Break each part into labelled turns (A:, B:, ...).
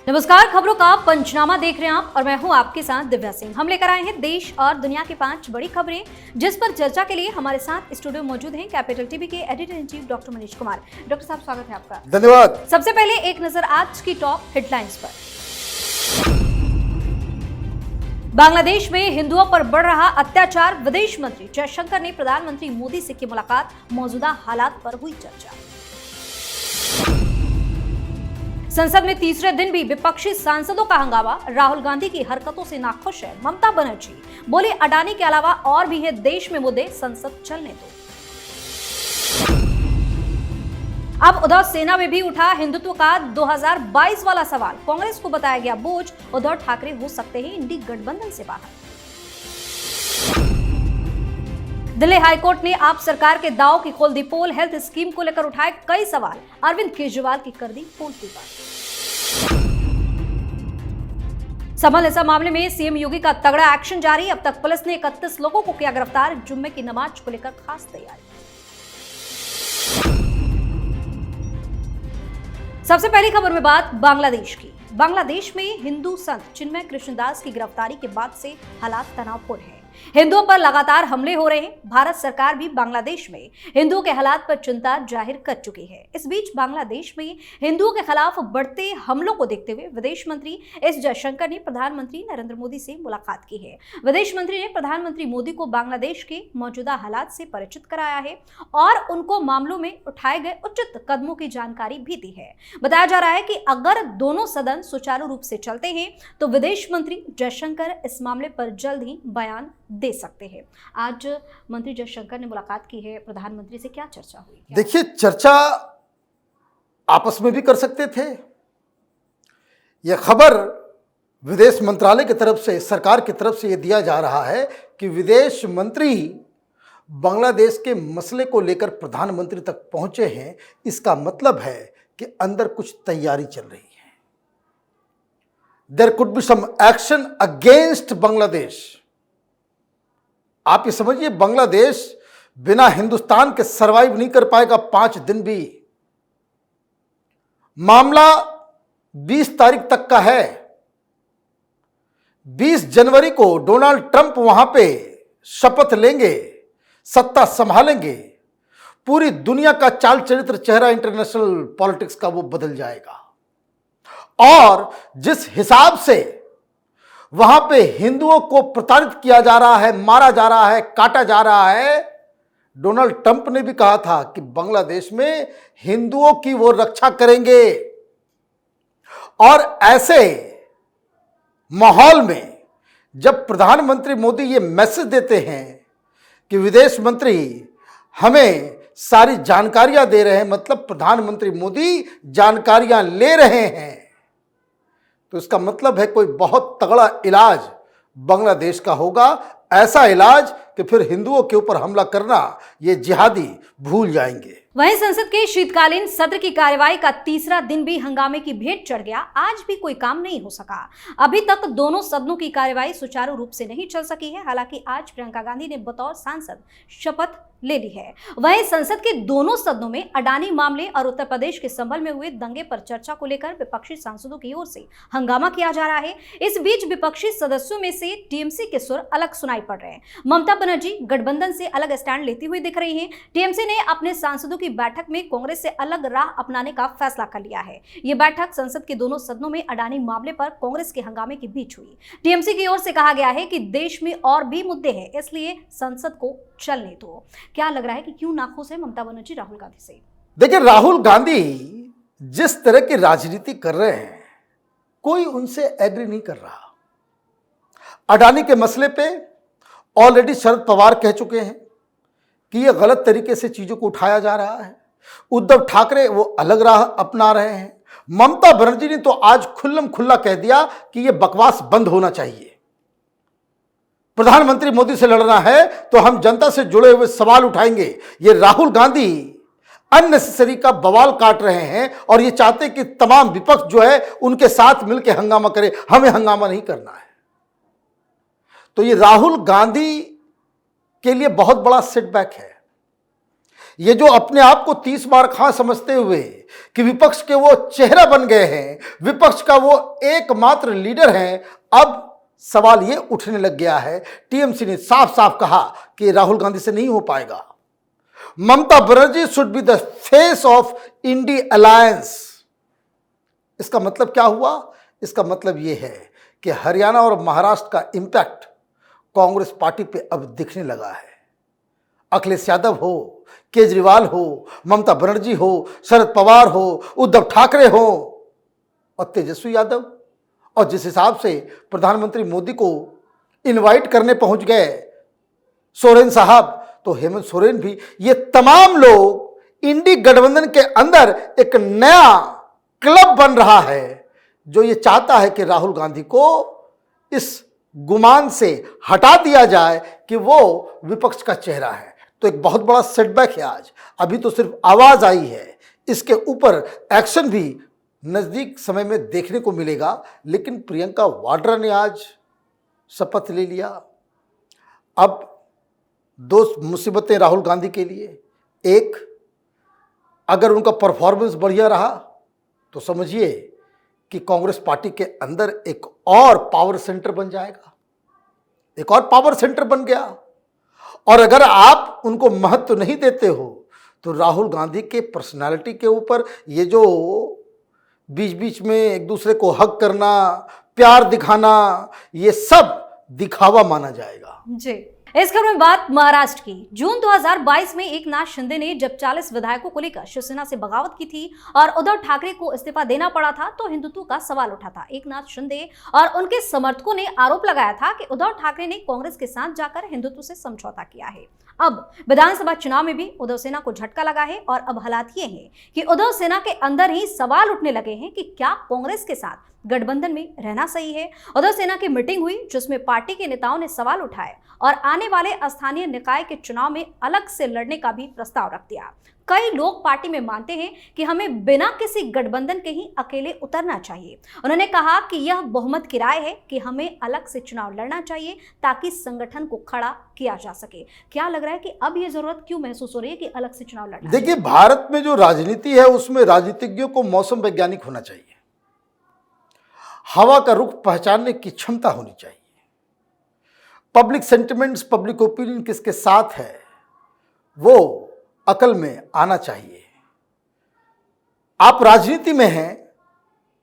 A: नमस्कार, खबरों का पंचनामा देख रहे हैं आप और मैं हूं आपके साथ दिव्या सिंह। हम लेकर आए हैं देश और दुनिया की 5 बड़ी खबरें, जिस पर चर्चा के लिए हमारे साथ स्टूडियो मौजूद हैं कैपिटल टीवी के editor in chief doctor Manish Kumar. Doctor साहब, स्वागत है आपका।
B: धन्यवाद।
A: सबसे पहले एक नजर आज की टॉप हेडलाइंस पर। बांग्लादेश में हिंदुओं पर बढ़ रहा अत्याचार, विदेश मंत्री जयशंकर ने प्रधानमंत्री मोदी से की मुलाकात, मौजूदा हालात पर हुई चर्चा। संसद में तीसरे दिन भी विपक्षी सांसदों का हंगामा, राहुल गांधी की हरकतों से नाखुश है ममता बनर्जी, बोले अडानी के अलावा और भी है देश में मुद्दे, संसद चलने दो। अब उद्धव सेना में भी उठा हिंदुत्व का 2022 वाला सवाल, कांग्रेस को बताया गया बोझ, उद्धव ठाकरे हो सकते हैं इंडी गठबंधन से बाहर। दिल्ली हाईकोर्ट ने आप सरकार के दावों की खोल दी पोल, हेल्थ स्कीम को लेकर उठाए कई सवाल, अरविंद केजरीवाल की कर दी पोल की बात। संभल हिंसा मामले में सीएम योगी का तगड़ा एक्शन जारी, अब तक पुलिस ने 31 लोगों को किया गिरफ्तार, जुम्मे की नमाज को लेकर खास तैयारी। सबसे पहली खबर में बात बांग्लादेश की। बांग्लादेश में हिंदू संत चिन्मय कृष्णदास की गिरफ्तारी के बाद से हालात तनावपूर्ण हैं। हिंदुओं पर लगातार हमले हो रहे हैं। भारत सरकार भी बांग्लादेश में हिंदुओं के हालात पर चिंता जाहिर कर चुकी है। इस बीच बांग्लादेश में हिंदुओं के खिलाफ बढ़ते हमलों को देखते हुए विदेश मंत्री एस जयशंकर ने प्रधानमंत्री नरेंद्र मोदी से मुलाकात की है। विदेश मंत्री ने प्रधानमंत्री मोदी को बांग्लादेश के मौजूदा हालात से परिचित कराया है और उनको मामलों में उठाए गए उचित कदमों की जानकारी भी दी है। बताया जा रहा है कि अगर दोनों सदन सुचारू रूप से चलते हैं तो विदेश मंत्री जयशंकर इस मामले पर जल्द ही बयान दे सकते हैं। आज मंत्री जयशंकर ने मुलाकात की है प्रधानमंत्री से, क्या चर्चा हुई?
B: देखिए, चर्चा आपस में भी कर सकते थे। यह खबर विदेश मंत्रालय की तरफ से, सरकार की तरफ से यह दिया जा रहा है कि विदेश मंत्री बांग्लादेश के मसले को लेकर प्रधानमंत्री तक पहुंचे हैं। इसका मतलब है कि अंदर कुछ तैयारी चल रही है। There could be some action against Bangladesh. आप ये समझिए, बांग्लादेश बिना हिंदुस्तान के सरवाइव नहीं कर पाएगा 5 दिन भी। मामला 20 तारीख तक का है। 20 जनवरी को डोनाल्ड ट्रंप वहां पे शपथ लेंगे, सत्ता संभालेंगे। पूरी दुनिया का चाल चरित्र, चेहरा इंटरनेशनल पॉलिटिक्स का वो बदल जाएगा। और जिस हिसाब से वहां पे हिंदुओं को प्रताड़ित किया जा रहा है, मारा जा रहा है, काटा जा रहा है, डोनाल्ड ट्रंप ने भी कहा था कि बांग्लादेश में हिंदुओं की वो रक्षा करेंगे। और ऐसे माहौल में जब प्रधानमंत्री मोदी ये मैसेज देते हैं कि विदेश मंत्री हमें सारी जानकारियां दे रहे हैं, मतलब प्रधानमंत्री मोदी जानकारियां ले रहे हैं, तो इसका मतलब है कोई बहुत तगड़ा इलाज बांग्लादेश का होगा। ऐसा इलाज कि फिर हिंदुओं के ऊपर हमला करना ये जिहादी भूल जाएंगे।
A: वहीं संसद के शीतकालीन सत्र की कार्यवाही का तीसरा दिन भी हंगामे की भेंट चढ़ गया। आज भी कोई काम नहीं हो सका। अभी तक दोनों सदनों की कार्यवाही सुचारू रूप से नहीं चल सकी है। हालांकि आज प्रियंका गांधी ने बतौर सांसद शपथ ले ली है। वहीं संसद के दोनों सदनों में अडानी मामले और उत्तर प्रदेश के संभल में हुए दंगे पर चर्चा को लेकर विपक्षी सांसदों की ओर से हंगामा किया जा रहा है। इस बीच विपक्षी सदस्यों में से टीएमसी के सुर अलग सुनाई पड़ रहे हैं। ममता बनर्जी गठबंधन से अलग स्टैंड लेती हुई दिख रही हैं। टीएमसी ने अपने सांसदों की बैठक में कांग्रेस से अलग राह अपनाने का फैसला कर लिया है। यह बैठक संसद के दोनों सदनों में अडानी मामले पर कांग्रेस के हंगामे के बीच हुई। टीएमसी की ओर से कहा गया है कि देश में और भी मुद्दे हैं, इसलिए संसद को चलने दो। क्या लग रहा है कि क्यों नाखुश है ममता बनर्जी राहुल गांधी से?
B: देखिए, राहुल गांधी जिस तरह की राजनीति कर रहे हैं, कोई उनसे एग्री नहीं कर रहा। अडानी के मसले पे ऑलरेडी शरद पवार कह चुके हैं कि यह गलत तरीके से चीजों को उठाया जा रहा है। उद्धव ठाकरे वो अलग राह अपना रहे हैं। ममता बनर्जी ने तो आज खुल्लम खुल्ला कह दिया कि यह बकवास बंद होना चाहिए। प्रधानमंत्री मोदी से लड़ना है तो हम जनता से जुड़े हुए सवाल उठाएंगे। ये राहुल गांधी अननेसेसरी का बवाल काट रहे हैं और ये चाहते कि तमाम विपक्ष जो है उनके साथ मिलकर हंगामा करे। हमें हंगामा नहीं करना है। तो ये राहुल गांधी के लिए बहुत बड़ा सेटबैक है। ये जो अपने आप को 30 बार खां समझते हुए कि विपक्ष के वो चेहरा बन गए हैं, विपक्ष का वो एकमात्र लीडर हैं, अब सवाल ये उठने लग गया है। टीएमसी ने साफ साफ कहा कि राहुल गांधी से नहीं हो पाएगा। Mamata Banerjee should be the face of INDI alliance. इसका मतलब क्या हुआ? इसका मतलब यह है कि हरियाणा और महाराष्ट्र का इंपैक्ट कांग्रेस पार्टी पे अब दिखने लगा है। अखिलेश यादव हो, केजरीवाल हो, ममता बनर्जी हो, शरद पवार हो, उद्धव ठाकरे हो और तेजस्वी यादव, और जिस हिसाब से प्रधानमंत्री मोदी को इनवाइट करने पहुंच गए सोरेन साहब, तो हेमंत सोरेन भी, ये तमाम लोग इंडी गठबंधन के अंदर एक नया क्लब बन रहा है जो ये चाहता है कि राहुल गांधी को इस गुमान से हटा दिया जाए कि वो विपक्ष का चेहरा है। तो एक बहुत बड़ा सेटबैक है आज। अभी तो सिर्फ आवाज आई है, इसके ऊपर एक्शन भी नजदीक समय में देखने को मिलेगा। लेकिन प्रियंका वाड्रा ने आज शपथ ले लिया। अब दो मुसीबतें राहुल गांधी के लिए। एक, अगर उनका परफॉर्मेंस बढ़िया रहा तो समझिए कि कांग्रेस पार्टी के अंदर एक और पावर सेंटर बन जाएगा, एक और पावर सेंटर बन गया। और अगर आप उनको महत्व नहीं देते हो तो राहुल गांधी के पर्सनालिटी के ऊपर ये जो बीच बीच में एक दूसरे को हक करना, प्यार दिखाना, ये सब दिखावा माना जाएगा।
A: जी, इस खबर में बात महाराष्ट्र की। जून 2022 में एकनाथ शिंदे ने जब 40 विधायकों को लेकर शिवसेना से बगावत की थी और उद्धव ठाकरे को इस्तीफा देना पड़ा था, तो हिंदुत्व का सवाल उठा था। एकनाथ शिंदे और उनके समर्थकों ने आरोप लगाया था कि उद्धव ठाकरे ने कांग्रेस के साथ जाकर हिंदुत्व से समझौता किया है। अब विधानसभा चुनाव में भी उद्धव सेना को झटका लगा है और अब हालात ये हैं कि उद्धव सेना के अंदर ही सवाल उठने लगे हैं कि क्या कांग्रेस के साथ गठबंधन में रहना सही है। उद्धव सेना की मीटिंग हुई जिसमें पार्टी के नेताओं ने सवाल उठाए और आने वाले स्थानीय निकाय के चुनाव में अलग से लड़ने का भी प्रस्ताव रख दिया। कई लोग पार्टी में मानते हैं कि हमें बिना किसी गठबंधन के ही अकेले उतरना चाहिए। उन्होंने कहा कि यह बहुमत की राय है कि हमें अलग से चुनाव लड़ना चाहिए ताकि संगठन को खड़ा किया जा सके। क्या लग रहा है कि अब यह जरूरत क्यों महसूस हो रही है कि अलग से चुनाव लड़ना?
B: देखिए, भारत में जो राजनीति है उसमें राजनीतिज्ञों को मौसम वैज्ञानिक होना चाहिए, हवा का रुख पहचानने की क्षमता होनी चाहिए, पब्लिक सेंटिमेंट्स, पब्लिक ओपिनियन किसके साथ है वो अकल में आना चाहिए। आप राजनीति में हैं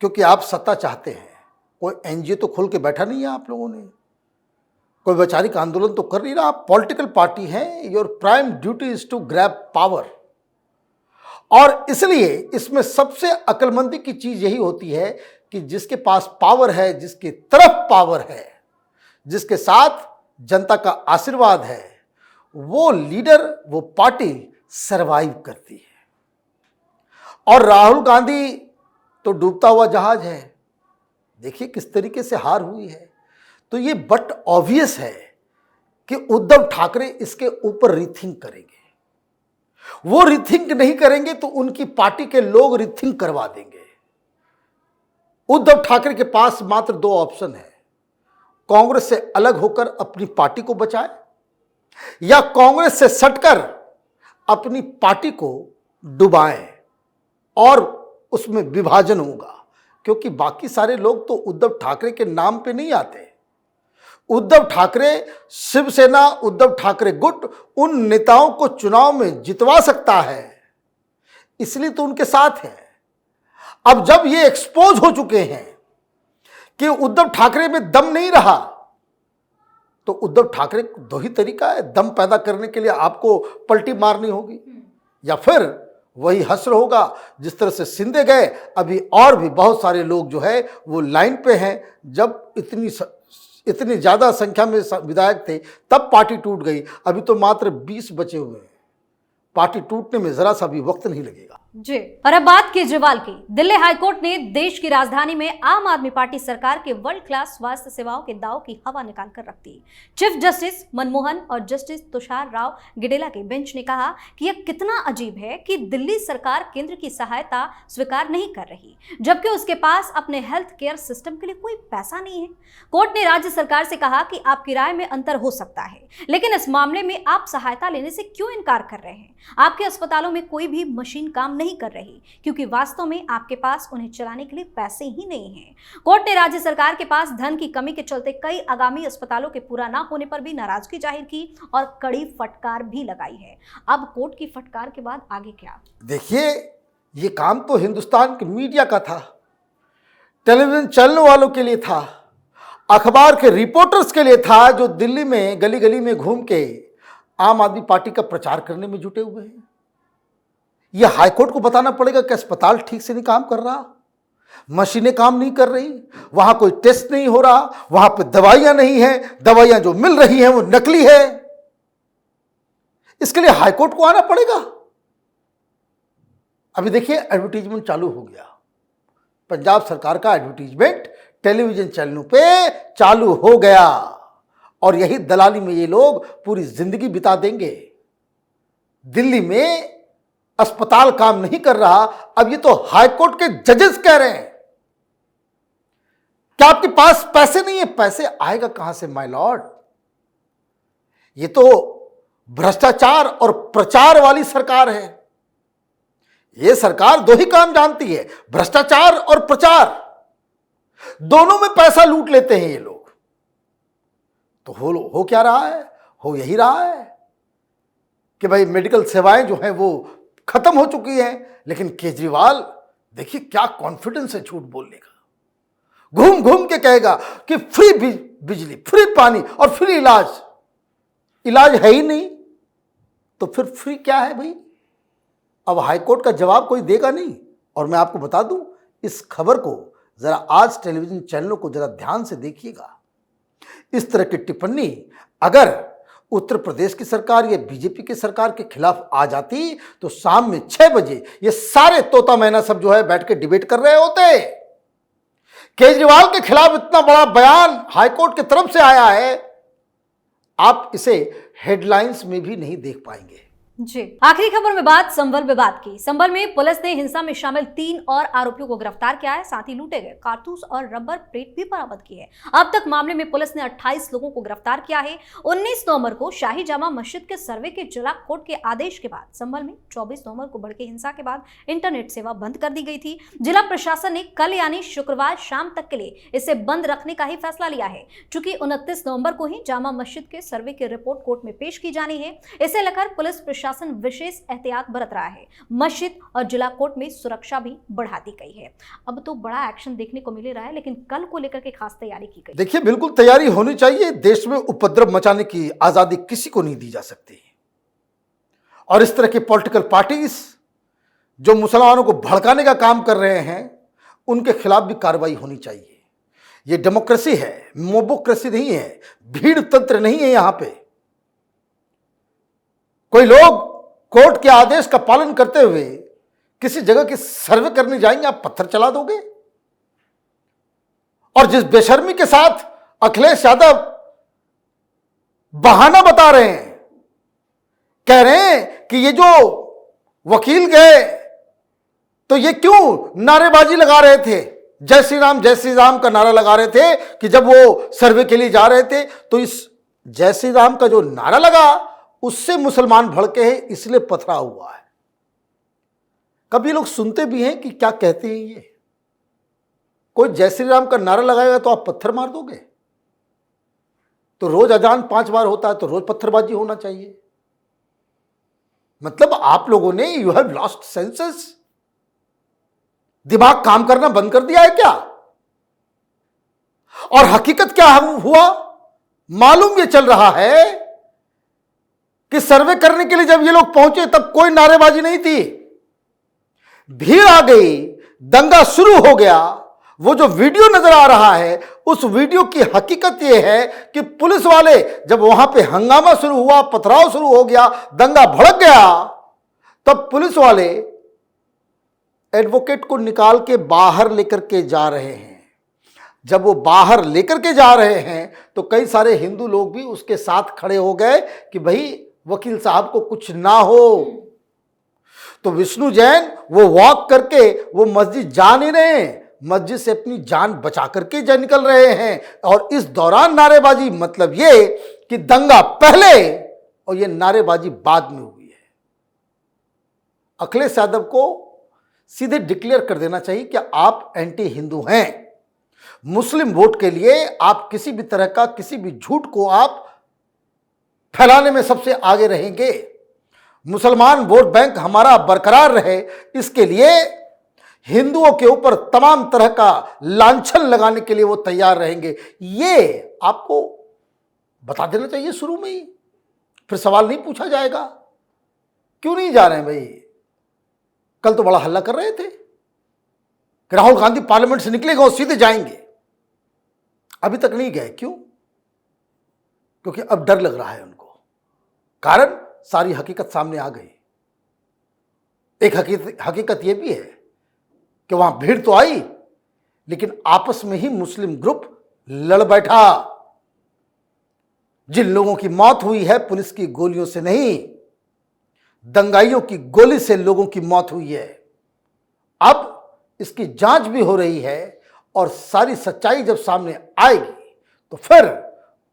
B: क्योंकि आप सत्ता चाहते हैं। कोई एनजीओ तो खोल के बैठा नहीं है आप लोगों ने, कोई वैचारिक आंदोलन तो कर नहीं रहा। आप पॉलिटिकल पार्टी हैं, your prime duty is to grab power. और इसलिए इसमें सबसे अक्लमंदी की चीज यही होती है कि जिसके पास पावर है, जिसकी तरफ पावर है, जिसके साथ जनता का आशीर्वाद है, वो लीडर, वो पार्टी सरवाइव करती है। और राहुल गांधी तो डूबता हुआ जहाज है। देखिए किस तरीके से हार हुई है। तो ये बट ऑब्वियस है कि उद्धव ठाकरे इसके ऊपर रिथिंक करेंगे। वो रिथिंक नहीं करेंगे तो उनकी पार्टी के लोग रिथिंक करवा देंगे। उद्धव ठाकरे के पास मात्र दो ऑप्शन है, कांग्रेस से अलग होकर अपनी पार्टी को बचाए या कांग्रेस से सटकर अपनी पार्टी को डुबाएं और उसमें विभाजन होगा। क्योंकि बाकी सारे लोग तो उद्धव ठाकरे के नाम पे नहीं आते। उद्धव ठाकरे, शिवसेना, उद्धव ठाकरे गुट उन नेताओं को चुनाव में जितवा सकता है, इसलिए तो उनके साथ है। अब जब ये एक्सपोज हो चुके हैं कि उद्धव ठाकरे में दम नहीं रहा, तो उद्धव ठाकरे दो ही तरीका है दम पैदा करने के लिए, आपको पलटी मारनी होगी या फिर वही हश्र होगा जिस तरह से शिंदे गए। अभी और भी बहुत सारे लोग जो है वो लाइन पे हैं। जब इतनी ज़्यादा संख्या में विधायक थे तब पार्टी टूट गई। अभी तो मात्र 20 बचे हुए हैं। पार्टी टूटने में ज़रा सा भी वक्त नहीं लगेगा।
A: जी। और अब बात केजरीवाल की। दिल्ली हाईकोर्ट ने देश की राजधानी में आम आदमी पार्टी सरकार के वर्ल्ड क्लास स्वास्थ्य सेवाओं के दाव की हवा निकाल कर रख दी। चीफ जस्टिस मनमोहन और जस्टिस तुषार राव गिडेला के बेंच ने कहा कि यह कितना अजीब है कि दिल्ली सरकार केंद्र की सहायता स्वीकार नहीं कर रही, जबकि उसके पास अपने हेल्थ केयर सिस्टम के लिए कोई पैसा नहीं है। कोर्ट ने राज्य सरकार से कहा कि आपकी राय में अंतर हो सकता है, लेकिन इस मामले में आप सहायता लेने से क्यों इनकार कर रहे हैं? आपके अस्पतालों में कोई भी मशीन काम नहीं कर रही, क्योंकि वास्तव में आपके पास उन्हें चलाने के लिए पैसे ही नहीं हैं। कोर्ट ने राज्य सरकार के पास धन की कमी के चलते कई आगामी अस्पतालों के पूरा ना होने पर भी नाराजगी जाहिर की और कड़ी फटकार भी लगाई है। अब कोर्ट की फटकार के बाद आगे क्या?
B: देखिए, ये काम तो हिंदुस्तान के मीडिया का था, टेलीविजन चैनल वालों के लिए था, अखबार के रिपोर्टर्स के लिए था, जो दिल्ली में गली गली में घूम के आम आदमी पार्टी का प्रचार करने में जुटे हुए हैं। यह हाईकोर्ट को बताना पड़ेगा कि अस्पताल ठीक से नहीं काम कर रहा, मशीनें काम नहीं कर रही, वहां कोई टेस्ट नहीं हो रहा, वहां पे दवाइयां नहीं है, दवाइयां जो मिल रही हैं वो नकली है। इसके लिए हाईकोर्ट को आना पड़ेगा। अभी देखिए, एडवर्टीजमेंट चालू हो गया, पंजाब सरकार का एडवर्टीजमेंट टेलीविजन चैनलों पे चालू हो गया, और यही दलाली में ये लोग पूरी जिंदगी बिता देंगे। दिल्ली में अस्पताल काम नहीं कर रहा, अब ये तो हाईकोर्ट के जजेस कह रहे हैं। क्या आपके पास पैसे नहीं है? पैसे आएगा कहां से माय लॉर्ड? ये तो भ्रष्टाचार और प्रचार वाली सरकार है। ये सरकार दो ही काम जानती है, भ्रष्टाचार और प्रचार। दोनों में पैसा लूट लेते हैं ये लोग। तो हो क्या रहा है? हो यही रहा है कि भाई मेडिकल सेवाएं जो हैं वो खत्म हो चुकी हैं। लेकिन केजरीवाल देखिए क्या कॉन्फिडेंस है झूठ बोलने का। घूम घूम के कहेगा कि फ्री बिजली, फ्री पानी और फ्री इलाज। इलाज है ही नहीं तो फिर फ्री क्या है भाई? अब हाईकोर्ट का जवाब कोई देगा नहीं। और मैं आपको बता दूं, इस खबर को जरा आज टेलीविजन चैनलों को जरा ध्यान से देखिएगा। इस तरह की टिप्पणी अगर उत्तर प्रदेश की सरकार या बीजेपी की सरकार के खिलाफ आ जाती तो शाम में 6 बजे ये सारे तोता मैना सब जो है बैठ के डिबेट कर रहे होते। केजरीवाल के खिलाफ इतना बड़ा बयान हाईकोर्ट की तरफ से आया है, आप इसे हेडलाइंस में भी नहीं देख पाएंगे।
A: जी। आखिरी खबर में बात संभल विवाद की। संभल में पुलिस ने हिंसा में शामिल 3 और आरोपियों को गिरफ्तार किया है, साथ ही लूटे गए कारतूस और रबर प्लेट भी बरामद की है। अब तक मामले में पुलिस ने 28 लोगों को गिरफ्तार किया है। 19 नवंबर को शाही जामा मस्जिद के सर्वे के जिला कोर्ट के आदेश के बाद संभल में 24 नवंबर को भड़के हिंसा के बाद इंटरनेट सेवा बंद कर दी गई थी। जिला प्रशासन ने कल यानी शुक्रवार शाम तक के लिए इसे बंद रखने का ही फैसला लिया है। चूंकि 29 नवंबर को ही जामा मस्जिद के सर्वे की रिपोर्ट कोर्ट में पेश की जानी है, इसे लेकर पुलिस प्रशासन विशेष एहतियात बरत रहा है। मस्जिद और जिला कोर्ट में सुरक्षा भी बढ़ा दी गई है। अब तो बड़ा एक्शन देखने को मिल रहा है, लेकिन कल को लेकर के खास तैयारी की गई।
B: देखिए, बिल्कुल तैयारी होनी चाहिए। देश में उपद्रव मचाने की आजादी किसी को नहीं दी जा सकती, और इस तरह की पॉलिटिकल पार्टीज जो मुसलमानों को भड़काने का काम कर रहे हैं उनके खिलाफ भी कार्रवाई होनी चाहिए। ये डेमोक्रेसी है, मोबोक्रेसी नहीं है, भीड़ तंत्र नहीं है। यहां पे कोई लोग कोर्ट के आदेश का पालन करते हुए किसी जगह की सर्वे करने जाएंगे, आप पत्थर चला दोगे। और जिस बेशर्मी के साथ अखिलेश यादव बहाना बता रहे हैं, कह रहे हैं कि ये जो वकील गए तो ये क्यों नारेबाजी लगा रहे थे, जय श्री राम का नारा लगा रहे थे कि जब वो सर्वे के लिए जा रहे थे, तो इस जय श्री राम का जो नारा लगा उससे मुसलमान भड़के हैं, इसलिए पथरा हुआ है। कभी लोग सुनते भी हैं कि क्या कहते हैं ये। कोई जय श्री राम का नारा लगाएगा तो आप पत्थर मार दोगे? तो रोज अजान 5 बार होता है तो रोज पत्थरबाजी होना चाहिए। मतलब आप लोगों ने यू हैव लॉस्ट सेंसेस, दिमाग काम करना बंद कर दिया है क्या? और हकीकत क्या हुआ मालूम ये चल रहा है कि सर्वे करने के लिए जब ये लोग पहुंचे तब कोई नारेबाजी नहीं थी, भीड़ आ गई, दंगा शुरू हो गया। वो जो वीडियो नजर आ रहा है उस वीडियो की हकीकत यह है कि पुलिस वाले जब वहां पे हंगामा शुरू हुआ, पथराव शुरू हो गया, दंगा भड़क गया, तब पुलिस वाले एडवोकेट को निकाल के बाहर लेकर के जा रहे हैं। जब वो बाहर लेकर के जा रहे हैं तो कई सारे हिंदू लोग भी उसके साथ खड़े हो गए कि भाई वकील साहब को कुछ ना हो। तो विष्णु जैन वो वॉक करके वो मस्जिद जा नहीं रहे हैं, मस्जिद से अपनी जान बचा करके जा निकल रहे हैं। और इस दौरान नारेबाजी, मतलब ये कि दंगा पहले और ये नारेबाजी बाद में हुई है। अखिलेश यादव को सीधे डिक्लेयर कर देना चाहिए कि आप एंटी हिंदू हैं। मुस्लिम वोट के लिए आप किसी भी तरह का किसी भी झूठ को आप फैलाने में सबसे आगे रहेंगे। मुसलमान वोट बैंक हमारा बरकरार रहे, इसके लिए हिंदुओं के ऊपर तमाम तरह का लांछन लगाने के लिए वो तैयार रहेंगे। ये आपको बता देना चाहिए शुरू में ही, फिर सवाल नहीं पूछा जाएगा। क्यों नहीं जा रहे हैं भाई? कल तो बड़ा हल्ला कर रहे थे कि राहुल गांधी पार्लियामेंट से निकलेगा और सीधे जाएंगे, अभी तक नहीं गए। क्यों? क्योंकि अब डर लग रहा है उनको। कारण सारी हकीकत सामने आ गई। एक हकीकत यह भी है कि वहां भीड़ तो आई, लेकिन आपस में ही मुस्लिम ग्रुप लड़ बैठा। जिन लोगों की मौत हुई है पुलिस की गोलियों से नहीं, दंगाइयों की गोली से लोगों की मौत हुई है। अब इसकी जांच भी हो रही है और सारी सच्चाई जब सामने आएगी तो फिर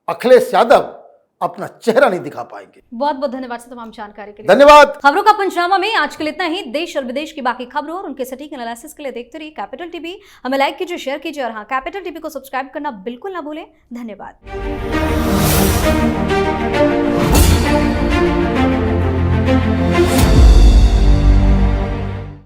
B: अखिलेश यादव अपना चेहरा नहीं दिखा पाएंगे।
A: बहुत बहुत धन्यवाद सर तमाम जानकारी के लिए।
B: धन्यवाद।
A: खबरों का पंचनामा में आज के लिए इतना ही। देश और विदेश की बाकी खबरों और उनके सटीक एनालिसिस के लिए देखते रहिए कैपिटल टीवी। हमें लाइक कीजिए, शेयर कीजिए और हाँ, कैपिटल टीवी को सब्सक्राइब करना बिल्कुल ना भूलें। धन्यवाद।